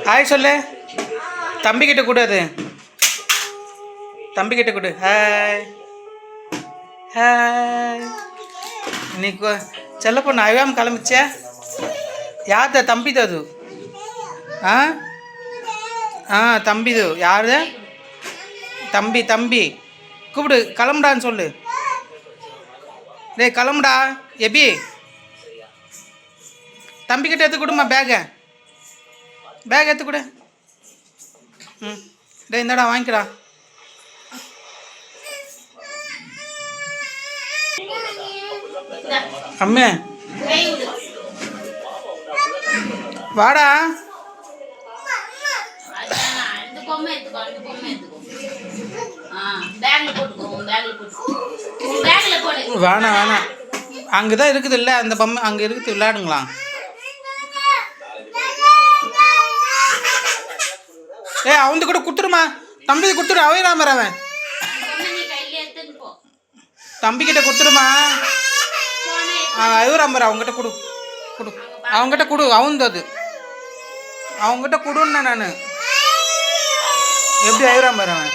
Hi சொல்லு. தம்பிக்கிட்ட கொடு, அது தம்பிக்கிட்ட கொடு. Hi hi. இன்னைக்கு செல்ல பொண்ணு அழுகாமல் கிளம்பிச்சே. யார்தா? தம்பிது அது. ஆ ஆ தம்பிது. யாரு? தம்பி. தம்பி கூப்பிடு, கிளம்புடான்னு சொல்லு. டேய் கிளம்புடா. எபி தம்பிக்கிட்ட எடுத்து கொடுமா பேகை. பேக் எடுத்து கொடு. ம் டேய் இந்தாடா வாங்கிக்கடா. அம்மே வாடா. வேணாம் வேணாம், அங்கே தான் இருக்குது இல்லை அந்த பொம்மை, அங்கே இருக்குது, விளையாடுங்களா. அவன் கூட கொடுத்துருமா, தம்பி கொடுத்துரு. அவையிடாம அவன் தம்பிக்கிட்ட கொடுத்துருமா. அழுகுறாம்பர், அவங்ககிட்ட கொடு கொடு, அவங்ககிட்ட கொடு. அவன்து அவங்ககிட்ட கொடுன்னா நான் எப்படி அழுகுறாம்பர் அவன்.